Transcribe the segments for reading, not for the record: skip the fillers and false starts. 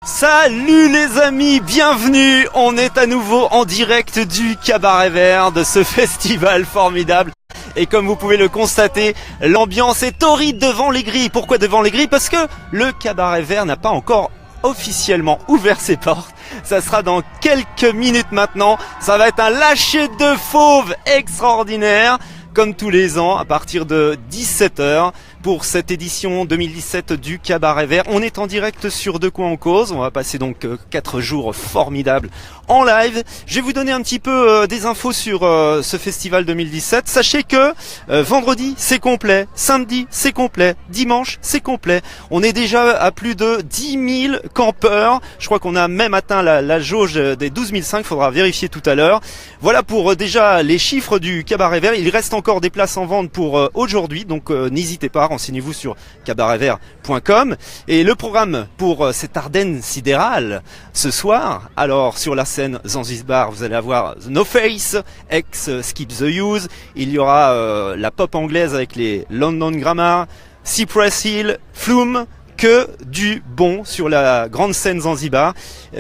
Salut les amis, bienvenue, on est à nouveau en direct du Cabaret Vert, de ce festival formidable. Et comme vous pouvez le constater, l'ambiance est torride devant les grilles. Pourquoi devant les grilles? Parce que le Cabaret Vert n'a pas encore officiellement ouvert ses portes. Ça sera dans quelques minutes maintenant. Ça va être un lâcher de fauve extraordinaire, comme tous les ans, à partir de 17 h. Pour cette édition 2017 du Cabaret Vert. On est en direct sur De Quoi on cause. On va passer donc 4 jours formidables en live. Je vais vous donner un petit peu des infos sur ce festival 2017. Sachez que vendredi c'est complet, samedi c'est complet, dimanche c'est complet. On est déjà à plus de 10 000 campeurs. Je crois qu'on a même atteint la jauge des 12 500. Il faudra vérifier tout à l'heure. Voilà pour déjà les chiffres du Cabaret Vert. Il reste encore des places en vente pour aujourd'hui. Donc n'hésitez pas. Renseignez-vous sur cabaretvert.com. Et le programme pour cette Ardennes sidérale ce soir, alors sur la scène Zanzibar, vous allez avoir The No Face, ex Skip the Use. Il y aura la pop anglaise avec les London Grammar, Cypress Hill, Flume. Que du bon sur la grande scène Zanzibar.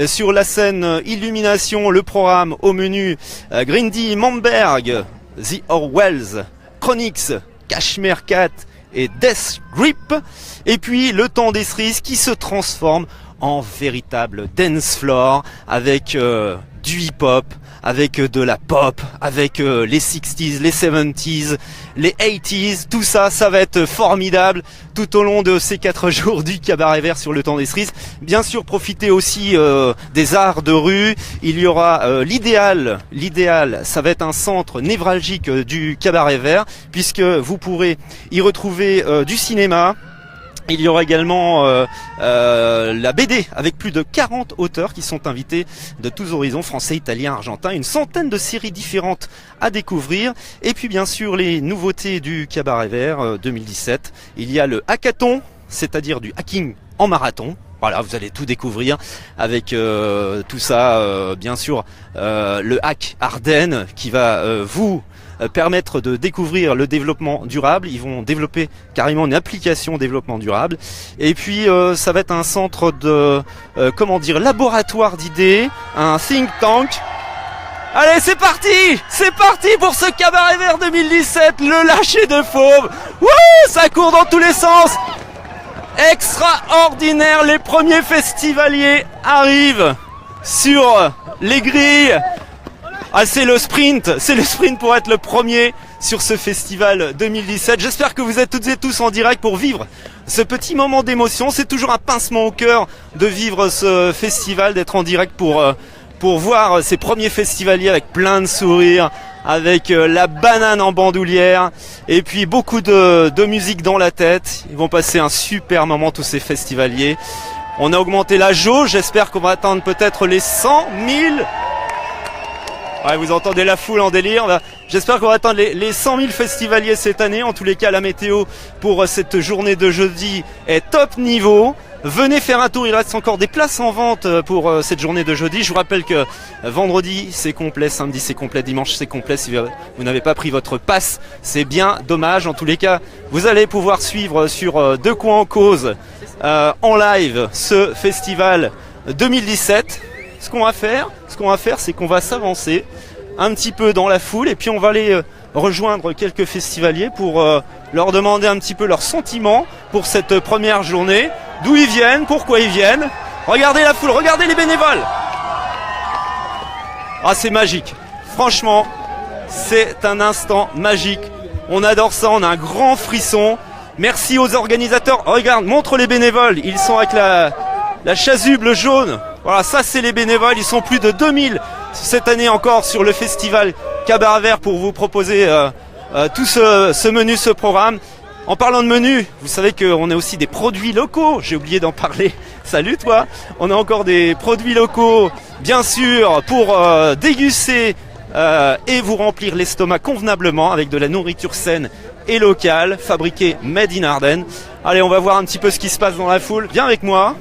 Sur la scène Illumination, le programme au menu Grindy, Mamberg, The Orwells, Chronix, Cashmere Cat et Death Grip. Et puis le temps des cerises qui se transforme en véritable dance floor avec du hip-hop, avec de la pop, avec les 60s, les 70s, les 80s, tout ça, ça va être formidable tout au long de ces 4 jours du Cabaret Vert sur le temps des cerises. Bien sûr, profitez aussi des arts de rue. Il y aura l'idéal, ça va être un centre névralgique du Cabaret Vert, puisque vous pourrez y retrouver du cinéma. Il y aura également la BD avec plus de 40 auteurs qui sont invités de tous horizons, français, italien, argentin, une centaine de séries différentes à découvrir. Et puis bien sûr les nouveautés du Cabaret Vert 2017. Il y a le hackathon, c'est-à-dire du hacking en marathon. Voilà, vous allez tout découvrir avec tout ça, bien sûr, le hack Ardennes qui va vous permettre de découvrir le développement durable. Ils vont développer carrément une application développement durable. Et puis ça va être un centre de laboratoire d'idées, un think tank. Allez, c'est parti pour ce Cabaret Vert 2017, le lâcher de fauve. Wouh, ça court dans tous les sens. Extraordinaire, les premiers festivaliers arrivent sur les grilles. Ah, c'est le sprint pour être le premier sur ce festival 2017. J'espère que vous êtes toutes et tous en direct pour vivre ce petit moment d'émotion. C'est toujours un pincement au cœur de vivre ce festival, d'être en direct pour voir ces premiers festivaliers avec plein de sourires, avec la banane en bandoulière et puis beaucoup de musique dans la tête. Ils vont passer un super moment tous ces festivaliers. On a augmenté la jauge, j'espère qu'on va atteindre peut-être les 100 000. Ouais, vous entendez la foule en délire. J'espère qu'on va atteindre les 100 000 festivaliers cette année. En tous les cas, la météo pour cette journée de jeudi est top niveau. Venez faire un tour, il reste encore des places en vente pour cette journée de jeudi. Je vous rappelle que vendredi c'est complet, samedi c'est complet, dimanche c'est complet. Si vous n'avez pas pris votre passe, c'est bien dommage. En tous les cas, vous allez pouvoir suivre sur De Quoi on cause en live ce festival 2017. Ce qu'on va faire, c'est qu'on va s'avancer un petit peu dans la foule et puis on va aller rejoindre quelques festivaliers pour leur demander un petit peu leurs sentiments pour cette première journée, d'où ils viennent, pourquoi ils viennent. Regardez la foule, regardez les bénévoles. Ah, c'est magique. Franchement, c'est un instant magique. On adore ça, on a un grand frisson. Merci aux organisateurs. Regarde, montre les bénévoles. Ils sont avec la chasuble jaune. Voilà, ça c'est les bénévoles. Ils sont plus de 2000 cette année encore sur le festival Cabaret Vert pour vous proposer tout ce menu, ce programme. En parlant de menu, vous savez qu'on a aussi des produits locaux. J'ai oublié d'en parler. Salut toi. On a encore des produits locaux, bien sûr, pour déguster et vous remplir l'estomac convenablement avec de la nourriture saine et locale, fabriquée made in Ardennes. Allez, on va voir un petit peu ce qui se passe dans la foule. Viens avec moi.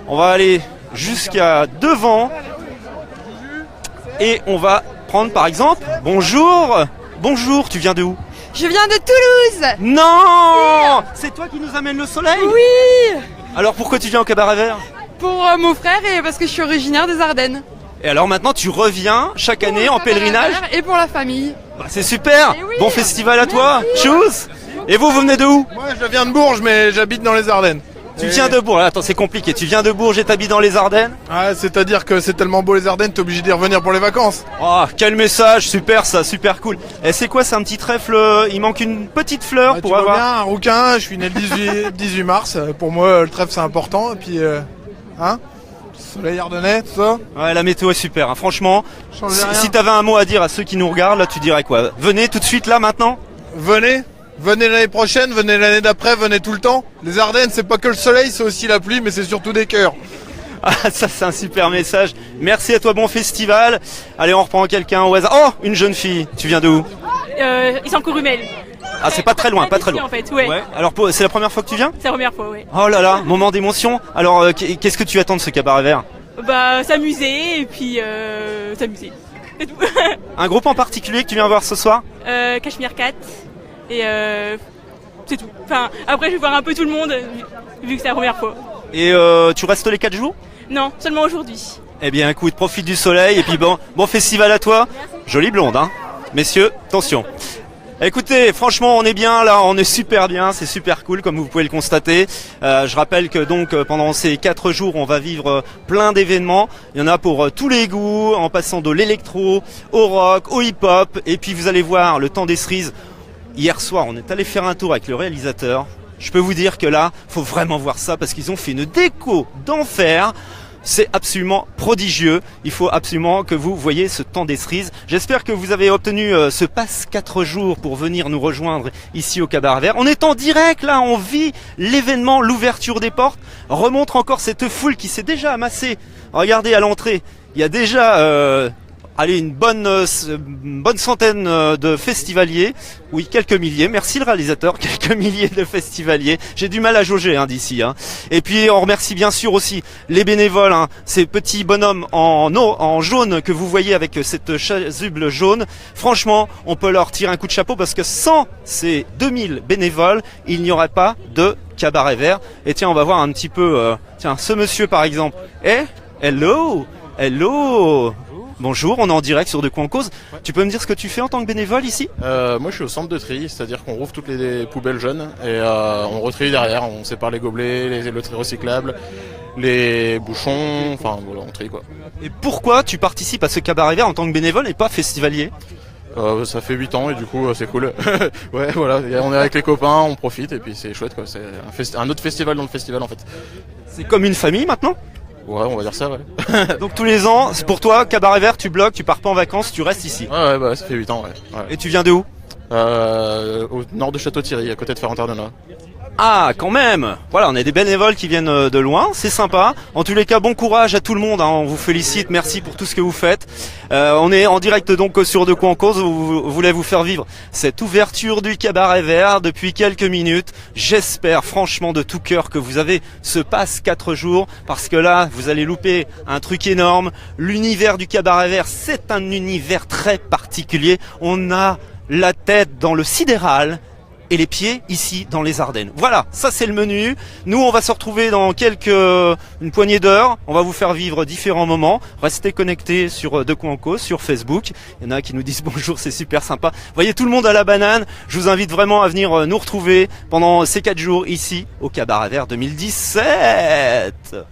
On va aller jusqu'à devant et on va prendre par exemple. Bonjour, tu viens de où? Je viens de Toulouse. Non, c'est toi qui nous amène le soleil? Oui. Alors pourquoi tu viens au Cabaret Vert? Pour mon frère et parce que je suis originaire des Ardennes. Et alors maintenant tu reviens chaque année en pèlerinage? Et pour la famille. Bah, c'est super. Eh oui. Bon festival à toi. Choose. Et vous venez de où? Moi je viens de Bourges mais j'habite dans les Ardennes. Tu viens de Bourges. Attends, c'est compliqué. Tu viens de Bourges et t'habites dans les Ardennes? Ah, c'est-à-dire que c'est tellement beau les Ardennes, t'es obligé d'y revenir pour les vacances. Oh, quel message, super ça, super cool. Et c'est quoi, c'est un petit trèfle? Il manque une petite fleur Ah, pour tu vois avoir. bien, un rouquin, je suis né le 18 mars. Pour moi, le trèfle c'est important. Et puis, soleil ardennais, tout ça. Ouais, la météo est super, hein. Franchement. Change Si, rien. si t'avais un mot à dire à ceux qui nous regardent, là, tu dirais quoi? Venez tout de suite là, maintenant? Venez l'année prochaine, venez l'année d'après, venez tout le temps. Les Ardennes, c'est pas que le soleil, c'est aussi la pluie, mais c'est surtout des cœurs. Ah, ça, c'est un super message. Merci à toi, bon festival. Allez, on reprend quelqu'un au hasard. Oh, une jeune fille. Tu viens de où? Ils sont Corumel. Ah, c'est pas très loin, pas très loin. En fait, ouais. Alors, c'est la première fois que tu viens? C'est la première fois, ouais. Oh là là, moment d'émotion. Alors, qu'est-ce que tu attends de ce cabaret vert? Bah, s'amuser et puis s'amuser. C'est tout. Un groupe en particulier que tu viens voir ce soir? Cachemire 4 et c'est tout. Enfin, après, je vais voir un peu tout le monde vu que c'est la première fois. Et tu restes les 4 jours? Non, seulement aujourd'hui. Eh bien, écoute, profite du soleil et puis bon festival à toi. Jolie blonde, hein. Messieurs, attention. Écoutez, franchement, on est bien là, on est super bien, c'est super cool comme vous pouvez le constater. Je rappelle que donc pendant ces 4 jours, on va vivre plein d'événements. Il y en a pour tous les goûts, en passant de l'électro au rock, au hip-hop. Et puis vous allez voir le temps des cerises. Hier soir, on est allé faire un tour avec le réalisateur. Je peux vous dire que là, faut vraiment voir ça parce qu'ils ont fait une déco d'enfer. C'est absolument prodigieux. Il faut absolument que vous voyez ce temps des cerises. J'espère que vous avez obtenu ce passe 4 jours pour venir nous rejoindre ici au Cabaret Vert. On est en direct là, on vit l'événement, l'ouverture des portes. Remontre encore cette foule qui s'est déjà amassée. Regardez à l'entrée, il y a déjà une bonne centaine de festivaliers. Oui, quelques milliers. Merci le réalisateur. Quelques milliers de festivaliers. J'ai du mal à jauger d'ici. Et puis on remercie bien sûr aussi les bénévoles, ces petits bonhommes en jaune que vous voyez avec cette chasuble jaune. Franchement, on peut leur tirer un coup de chapeau parce que sans ces 2000 bénévoles, il n'y aurait pas de Cabaret Vert. Et tiens, on va voir un petit peu. Tiens, ce monsieur par exemple. Hello. Bonjour, on est en direct sur De Quoi en Cause. Tu peux me dire ce que tu fais en tant que bénévole ici? Moi je suis au centre de tri, c'est-à-dire qu'on rouvre toutes les poubelles jaunes et on retrie derrière, on sépare les gobelets, le tri recyclable, les bouchons, enfin voilà, on trie quoi. Et pourquoi tu participes à ce Cabaret Vert en tant que bénévole et pas festivalier? Ça fait 8 ans et du coup c'est cool. Ouais voilà, on est avec les copains, on profite et puis c'est chouette quoi, c'est un autre festival dans le festival en fait. C'est comme une famille maintenant? Ouais, on va dire ça, ouais. Donc tous les ans, c'est pour toi, Cabaret Vert, tu bloques, tu pars pas en vacances, tu restes ici. Ouais, bah ça fait 8 ans, ouais. Et tu viens de où? Au nord de Château-Thierry, à côté de Ferrand-Tardenois. Ah, quand même. Voilà, on a des bénévoles qui viennent de loin, c'est sympa. En tous les cas, bon courage à tout le monde, on vous félicite, merci pour tout ce que vous faites. On est en direct donc sur De Quoi en Cause, on voulait vous faire vivre cette ouverture du Cabaret Vert depuis quelques minutes. J'espère franchement de tout cœur que vous avez ce passe 4 jours, parce que là, vous allez louper un truc énorme. L'univers du Cabaret Vert, c'est un univers très particulier. On a la tête dans le sidéral et les pieds ici dans les Ardennes. Voilà, ça c'est le menu. Nous on va se retrouver dans une poignée d'heures. On va vous faire vivre différents moments. Restez connectés sur De Quoi en Cause, sur Facebook. Il y en a qui nous disent bonjour, c'est super sympa. Vous voyez tout le monde à la banane. Je vous invite vraiment à venir nous retrouver pendant ces 4 jours ici au Cabaret Vert 2017.